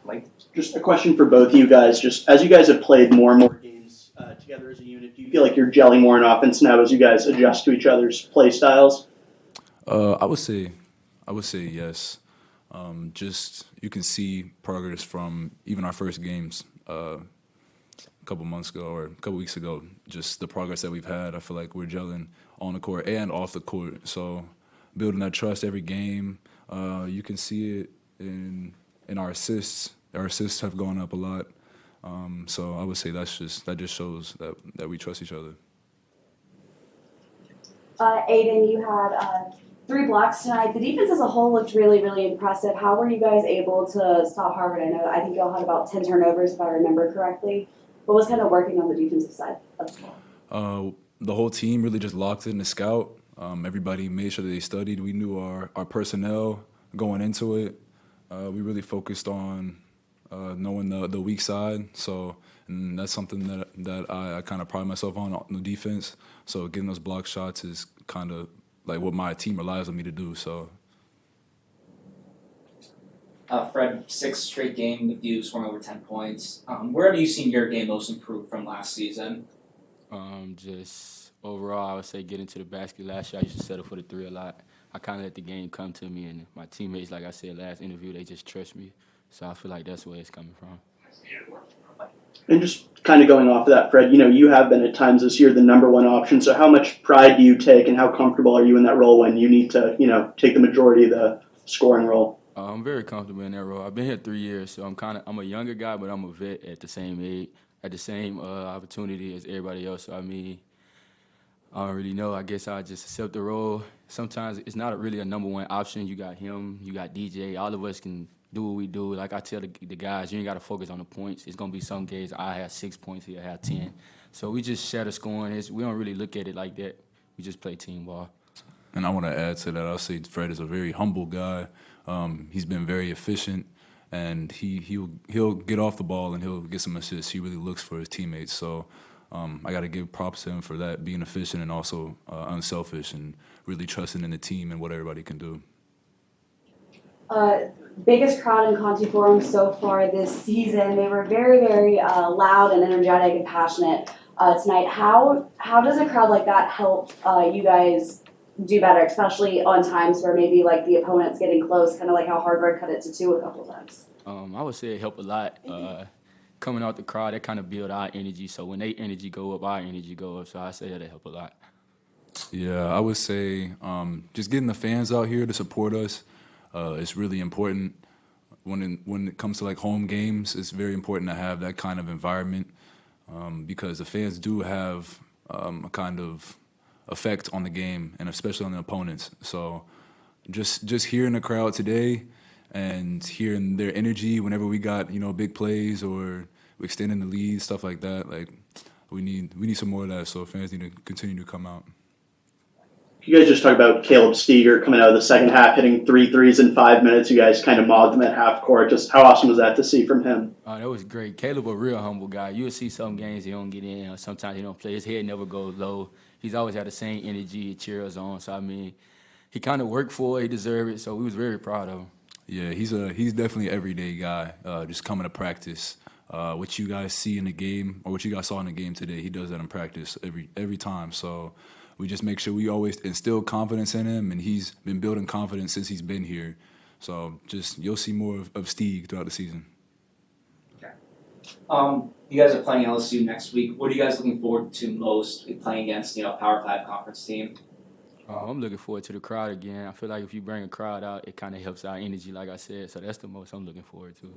Like, just a question for both of you guys. Just as you guys have played more and more games together as a unit, do you feel like you're gelling more in offense now as you guys adjust to each other's play styles? I would say yes. Just you can see progress from even our first games a couple months ago or a couple weeks ago. Just the progress that we've had. I feel like we're gelling on the court and off the court. So building that trust every game. You can see it in our assists. Our assists have gone up a lot. So I would say that just shows that we trust each other. Aidan, you had 3 blocks tonight. The defense as a whole looked really, really impressive. How were you guys able to stop Harvard? I think y'all had about 10 turnovers, if I remember correctly. What was kind of working on the defensive side of the ball? The whole team really just locked in the scout. Everybody made sure that they studied. We knew our personnel going into it. We really focused on knowing the weak side. And that's something that I kind of pride myself on the defense. So getting those block shots is kind of like what my team relies on me to do. So. Fred, 6th straight game with you scoring over 10 points. Where have you seen your game most improve from last season? Just overall, I would say getting to the basket last year, I used to settle for the 3 a lot. I kind of let the game come to me, and my teammates, like I said last interview, they just trust me. So I feel like that's where it's coming from. And just kind of going off of that, Fred, you have been at times this year the number one option. So how much pride do you take and how comfortable are you in that role when you need to, take the majority of the scoring role? I'm very comfortable in that role. I've been here 3 years, so I'm a younger guy, but I'm a vet at the same age, at the same opportunity as everybody else. So, I don't really know. I guess I just accept the role. Sometimes it's not really a number one option. You got him, you got DJ. All of us can do what we do. Like I tell the guys, you ain't got to focus on the points. It's going to be some games I have 6 points, he'll have 10. So we just share the scoring. We don't really look at it like that. We just play team ball. And I want to add to that. I'll say Fred is a very humble guy. He's been very efficient, and he'll get off the ball and he'll get some assists. He really looks for his teammates. So I got to give props to him for that, being efficient and also unselfish and really trusting in the team and what everybody can do. Biggest crowd in Conti Forum so far this season. They were very, very loud and energetic and passionate tonight. How does a crowd like that help you guys do better, especially on times where maybe like the opponent's getting close, kind of like how Harvard cut it to 2 a couple times? I would say it helped a lot. Coming out the crowd, that kind of build our energy. So when their energy go up, our energy go up. So I say that help a lot. Yeah, I would say just getting the fans out here to support us is really important. When it comes to like home games, it's very important to have that kind of environment because the fans do have a kind of effect on the game and especially on the opponents. So just hearing the crowd today and hearing their energy whenever we got big plays or extending the lead, stuff like that, like we need some more of that. So fans need to continue to come out. You guys just talked about Caleb Steger coming out of the second half, hitting 3 threes in 5 minutes. You guys kind of mobbed him at half court. Just how awesome was that to see from him? That was great. Caleb a real humble guy. You'll see some games he don't get in, or sometimes he don't play. His head never goes low. He's always had the same energy, cheers on. So he kind of worked for it. He deserved it. So we was very proud of him. Yeah, he's definitely an everyday guy. Just coming to practice. What you guys see in the game, or what you guys saw in the game today, he does that in practice every time. So we just make sure we always instill confidence in him, and he's been building confidence since he's been here. So you'll see more of Steve throughout the season. Okay. You guys are playing LSU next week. What are you guys looking forward to most playing against Power 5 conference team? I'm looking forward to the crowd again. I feel like if you bring a crowd out, it kind of helps our energy, like I said. So that's the most I'm looking forward to.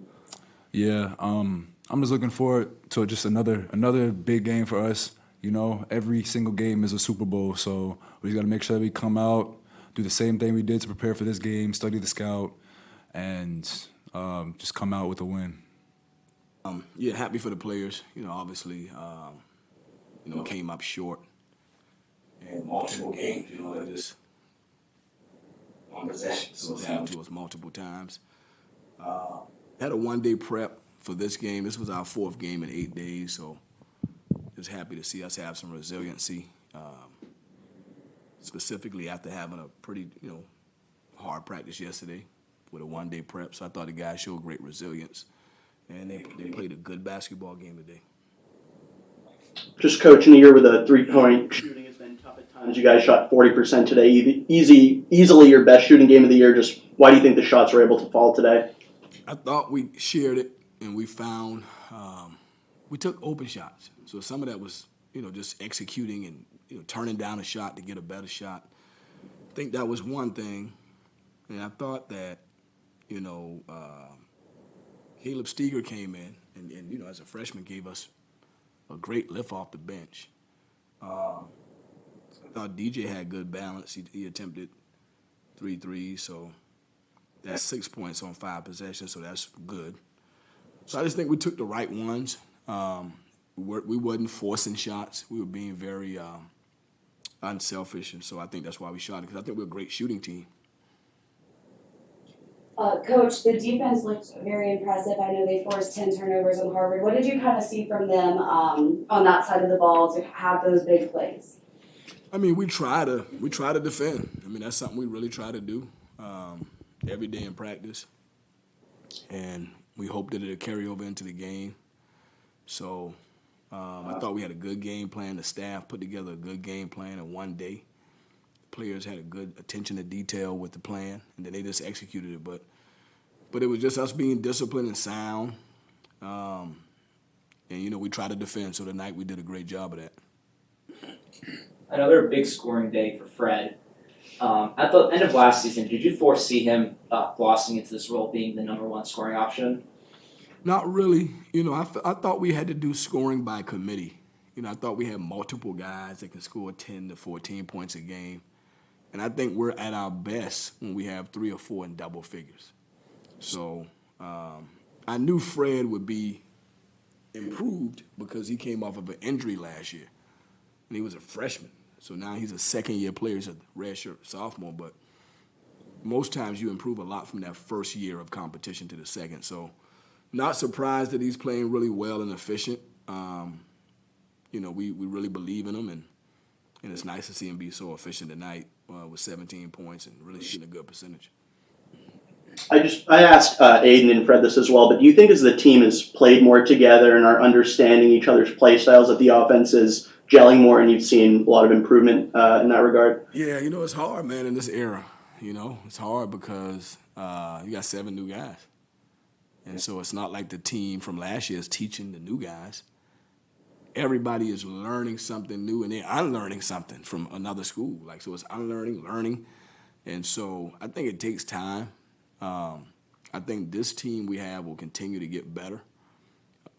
Yeah, I'm just looking forward to just another big game for us. Every single game is a Super Bowl, so we just got to make sure that we come out, do the same thing we did to prepare for this game, study the scout, and just come out with a win. Happy for the players. Obviously, came up short in multiple games. That just on possession, so it's happened to us multiple times. Had a 1-day prep for this game. This was our 4th game in 8 days, so just happy to see us have some resiliency, specifically after having a pretty, hard practice yesterday. with a one-day prep. So I thought the guys showed great resilience, and they played a good basketball game today. Just coaching a year with a three-point shooting has been tough at times. You guys shot 40% today. Easily your best shooting game of the year. Just why do you think the shots were able to fall today? I thought we shared it, and we found we took open shots. So some of that was, just executing and, turning down a shot to get a better shot. I think that was one thing. And I thought that, Caleb Steger came in and, as a freshman gave us a great lift off the bench. I thought DJ had good balance. He attempted 3 threes, so that's 6 points on 5 possessions, so that's good. So I just think we took the right ones. We wasn't forcing shots. We were being very unselfish, and so I think that's why we shot it, because I think we're a great shooting team. Coach, the defense looked very impressive. I know they forced 10 turnovers on Harvard. What did you kind of see from them on that side of the ball to have those big plays? I mean, we try to defend. I mean, that's something we really try to do every day in practice, and we hope that it'll carry over into the game. So I thought we had a good game plan. The staff put together a good game plan in one day. Players had a good attention to detail with the plan, and then they just executed it. But it was just us being disciplined and sound, and we try to defend. So tonight we did a great job of that. Another big scoring day for Fred. At the end of last season, did you foresee him blossoming into this role, being the number one scoring option? Not really. I thought we had to do scoring by committee. I thought we had multiple guys that can score 10 to 14 points a game. And I think we're at our best when we have 3 or 4 in double figures. So I knew Fred would be improved because he came off of an injury last year. And he was a freshman. So now he's a second-year player. He's a redshirt sophomore. But most times you improve a lot from that first year of competition to the second. So not surprised that he's playing really well and efficient. We really believe in him, and it's nice to see him be so efficient tonight with 17 points and really shooting a good percentage. I asked Aidan and Fred this as well, but do you think as the team has played more together and are understanding each other's play styles that the offense is gelling more and you've seen a lot of improvement in that regard? Yeah, it's hard, man, in this era. It's hard because you got 7 new guys. And so it's not like the team from last year is teaching the new guys. Everybody is learning something new, and they're unlearning something from another school. So it's unlearning, learning. And so I think it takes time. I think this team we have will continue to get better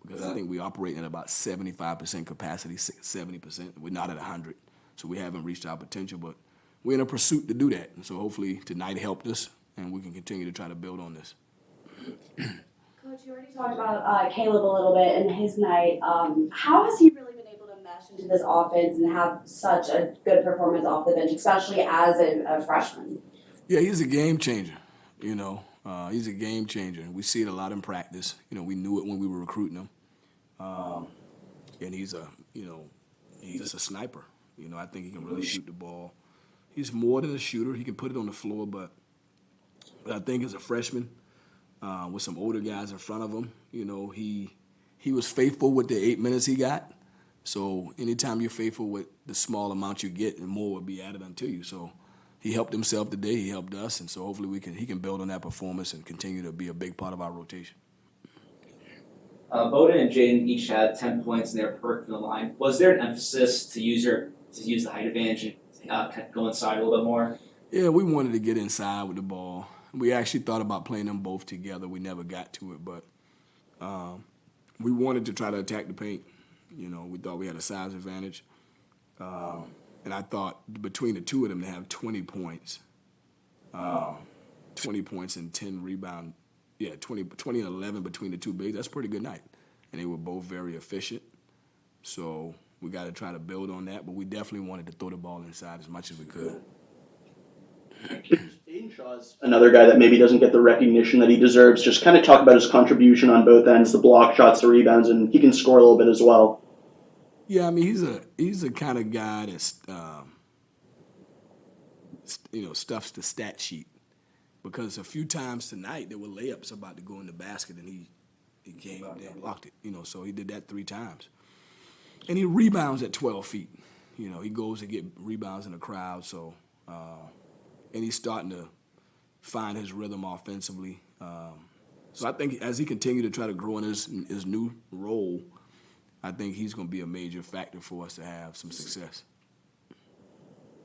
because I think we operate at about 75% capacity, 70%. We're not at 100, so we haven't reached our potential, but we're in a pursuit to do that. And so hopefully tonight helped us, and we can continue to try to build on this. Coach, you already talked about Caleb a little bit in his night. How has he really been able to mesh into this offense and have such a good performance off the bench, especially as a freshman? Yeah, he's a game changer. He's a game changer. We see it a lot in practice. We knew it when we were recruiting him. And he's just a sniper. I think he can really shoot the ball. He's more than a shooter. He can put it on the floor, but I think as a freshman, with some older guys in front of him, he was faithful with the 8 minutes he got. So anytime you're faithful with the small amount you get, and more will be added unto you. So he helped himself today. He helped us, and so hopefully he can build on that performance and continue to be a big part of our rotation. Bowden and Jaden each had 10 points in their per from the line. Was there an emphasis to use the height advantage and go inside a little bit more? Yeah, we wanted to get inside with the ball. We actually thought about playing them both together. We never got to it, but we wanted to try to attack the paint. We thought we had a size advantage. And I thought between the two of them to have 20 points, 20 points and 10 rebounds. Yeah, 20 and 11 between the two bigs. That's a pretty good night. And they were both very efficient. So we got to try to build on that, but we definitely wanted to throw the ball inside as much as we could. Aidan Shaw is another guy that maybe doesn't get the recognition that he deserves. Just kind of talk about his contribution on both ends, the block shots, the rebounds, and he can score a little bit as well. Yeah, I mean, he's a kind of guy that's, stuffs the stat sheet. because a few times tonight there were layups about to go in the basket, and he came up there and blocked it. So he did that 3 times. And he rebounds at 12 feet. He goes to get rebounds in the crowd. So, and he's starting to find his rhythm offensively. So I think as he continues to try to grow in his new role, I think he's going to be a major factor for us to have some success.